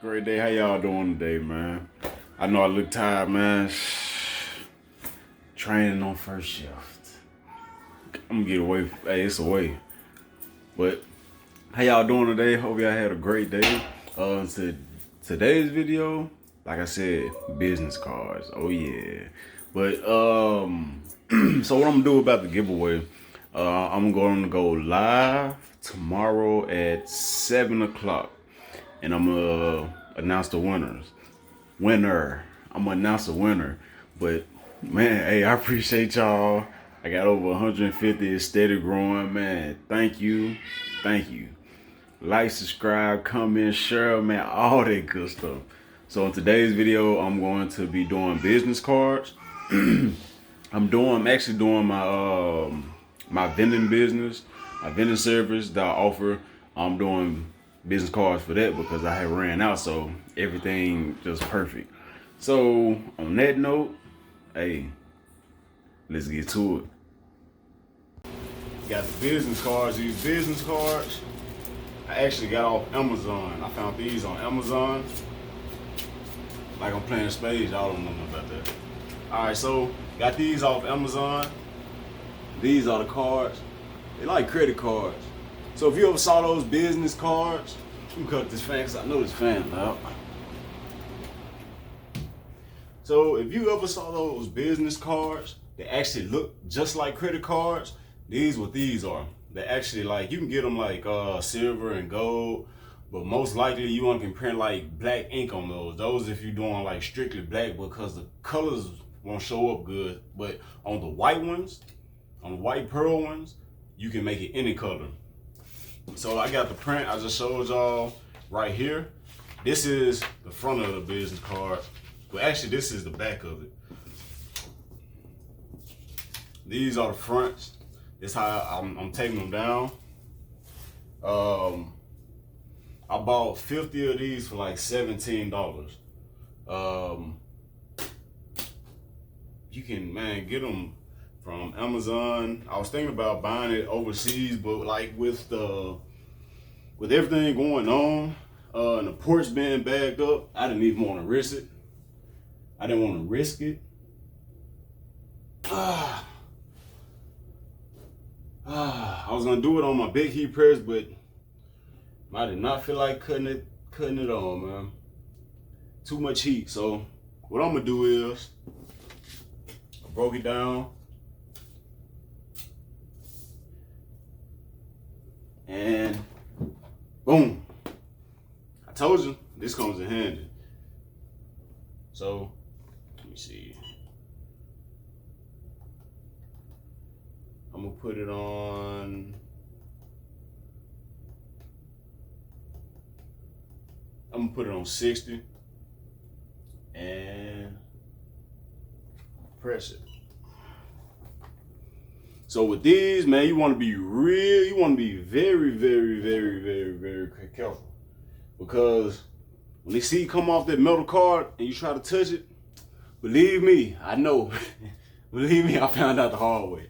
Great day. How y'all doing today, man? I know I look tired, man. Training on first shift. I'm gonna get away. Hey, it's away. But how y'all doing today? Hope y'all had a great day. Today's video, like I said, business cards. Oh yeah. But so what I'm gonna do about the giveaway? I'm going to go live tomorrow at 7 o'clock. And I'm gonna announce the winners. I'm gonna announce the winner. But man, hey, I appreciate y'all. I got over 150. It's steady growing, man. Thank you. Like, subscribe, comment, share, man, all that good stuff. So in today's video, I'm going to be doing business cards. I'm actually doing my vending business, my vending service that I offer. I'm doing business cards for that because I had ran out, so everything just perfect. So on that note, hey, let's get to it. Got the business cards. These business cards I actually got off Amazon. I found these on Amazon. Like I'm playing spades, y'all don't know nothing about that. Alright, so got these off Amazon. These are the cards. They like credit cards. So if you ever saw those business cards, let me cut this fan because I know this fan loud. So if you ever saw those business cards that actually look just like credit cards, these what these are. They actually, like, you can get them like silver and gold, but most likely you want to print like black ink on those. Those if you're doing like strictly black, because the colors won't show up good. But on the white ones, on the white pearl ones, you can make it any color. So I got the print I just showed y'all right here. This is the front of the business card. Well, actually, this is the back of it. These are the fronts. This how I'm taking them down. I bought 50 of these for like $17. You can, man, get them from Amazon. I was thinking about buying it overseas, but like with everything going on and the ports being bagged up, I didn't even want to risk it. I was gonna do it on my big heat press, but I did not feel like cutting it on, man. Too much heat. So what I'm gonna do is I broke it down. And boom. I told you this comes in handy. So let me see. I'm gonna put it on. I'm gonna put it on 60 and press it. So with these, man, you want to be very, very, very, very, very careful, because when they see you come off that metal card and you try to touch it, believe me, I know. Believe me, I found out the hard way.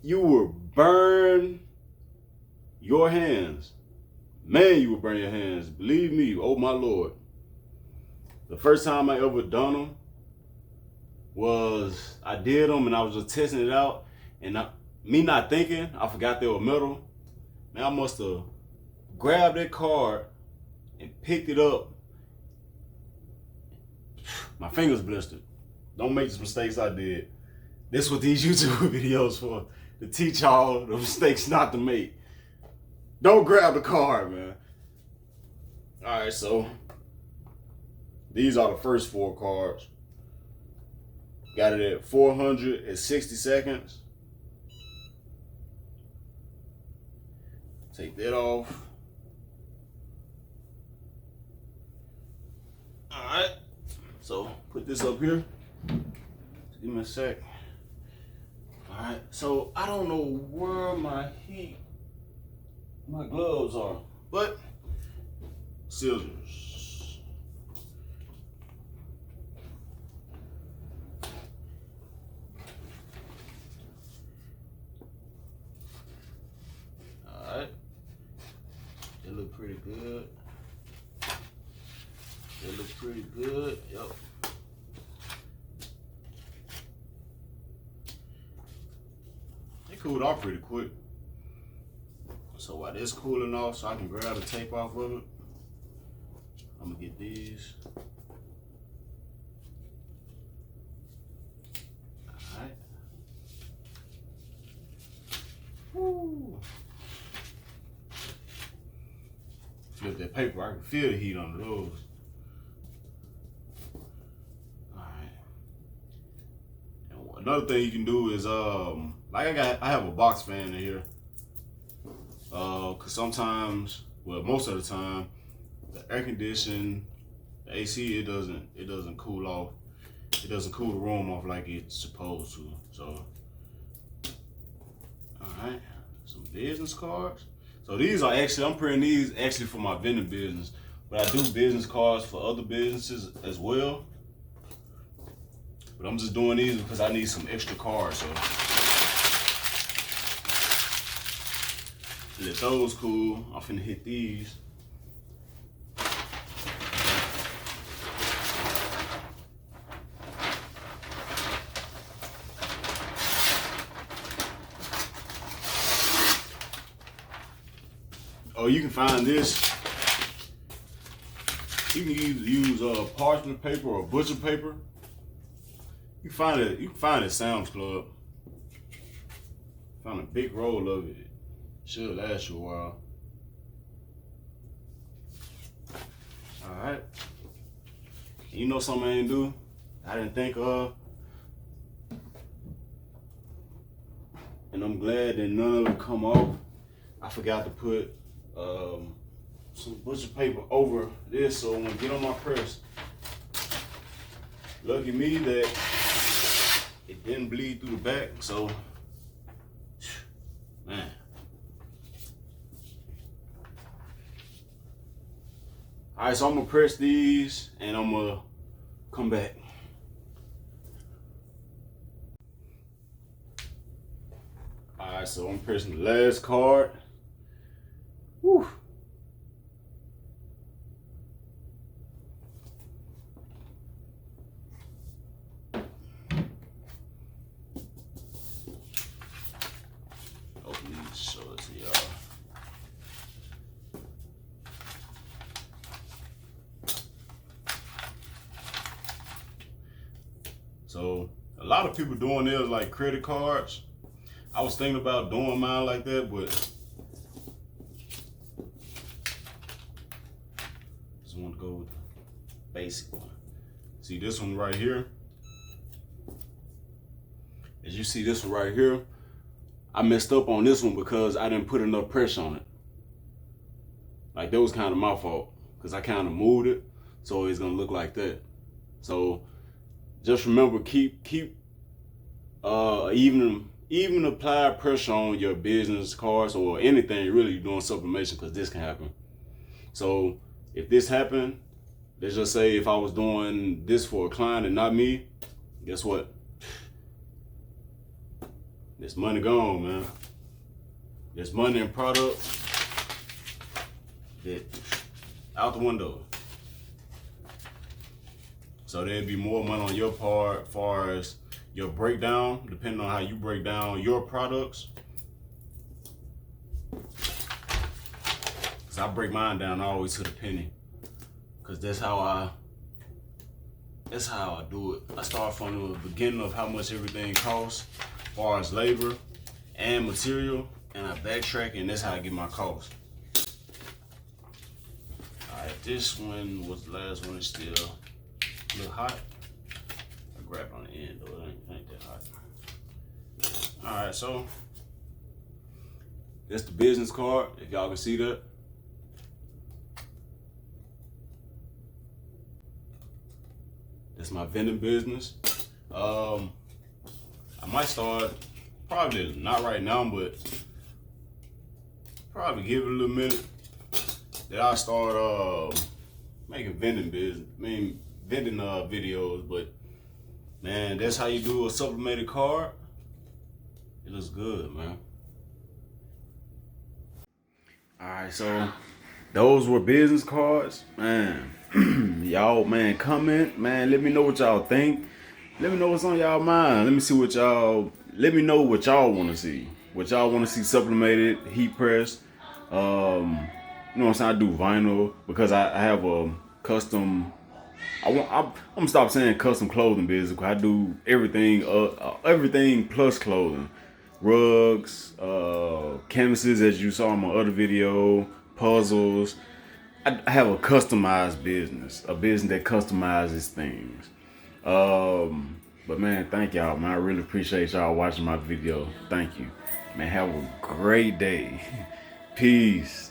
You will burn your hands. Man, you will burn your hands. Believe me, oh my Lord. The first time I ever done them was, I did them and I was just testing it out. And me not thinking, I forgot they were metal. Man, I must have grabbed that card and picked it up. My fingers blistered. Don't make the mistakes I did. This is what these YouTube videos for, to teach y'all the mistakes not to make. Don't grab the card, man. All right, so these are the first 4 cards. Got it at 460 seconds. Take that off. All right, so put this up here. Give me a sec. All right, so I don't know where my gloves are, but scissors. All right, they look pretty good. pretty good. Yep. It cooled off pretty quick. So while this cooling off, so I can grab the tape off of it, I'm gonna get these. Alright. Woo. Flip that paper, I can feel the heat on those. Alright. And another thing you can do is like I have a box fan in here. Cause sometimes, well, most of the time, the air conditioning, the AC, it doesn't cool off. It doesn't cool the room off like it's supposed to. So, all right, some business cards. So these are actually, I'm printing these actually for my vending business, but I do business cards for other businesses as well. But I'm just doing these because I need some extra cards. So. Let those cool. I'm finna hit these. Oh, you can find this. You can use parchment paper or butcher paper. You can find it. You can find it at Sam's Club. Find a big roll of it. Should last you a while. Alright. You know something I didn't do? I didn't think of. And I'm glad that none of them come off. I forgot to put some butcher paper over this so when I get on my press, lucky me that it didn't bleed through the back. So, man. All right, so I'm gonna press these and I'm gonna come back. All right, so I'm pressing the last card. Whew. Open these, show it to y'all. So a lot of people doing this like credit cards. I was thinking about doing mine like that, but just want to go with the basic one. See this one right here? As you see this one right here, I messed up on this one because I didn't put enough pressure on it. Like that was kind of my fault because I kind of moved it so it's gonna look like that. So just remember, keep even apply pressure on your business cards or anything really you're doing sublimation, because this can happen. So if this happened, let's just say if I was doing this for a client and not me, guess what? This money gone, man. There's money and product that out the window. So there'd be more money on your part as far as your breakdown, depending on how you break down your products. Cause I break mine down always to the penny. Cause that's how I do it. I start from the beginning of how much everything costs, as far as labor and material, and I backtrack, and that's how I get my cost. Alright, this one was the last one. It's still a little hot. I grabbed on the end though, it ain't that hot. Alright, so that's the business card, if y'all can see that. That's my vending business. I might start, probably not right now, but probably give it a little minute. Then I start making vending videos. But man, that's how you do a sublimated card. It looks good, man. All right, so those were business cards, man. Y'all, man, comment, man. Let me know what y'all think. Let me know what's on y'all mind. Let me see what y'all. Let me know what y'all want to see. What y'all want to see sublimated, heat pressed. You know what I'm saying? I do vinyl because I have a custom. I'm gonna stop saying custom clothing business because I do everything. Everything plus clothing, rugs, canvases, as you saw in my other video, puzzles. I have a customized business, a business that customizes things. But man, thank y'all, man. I really appreciate y'all watching my video. Thank you, man. Have a great day. Peace.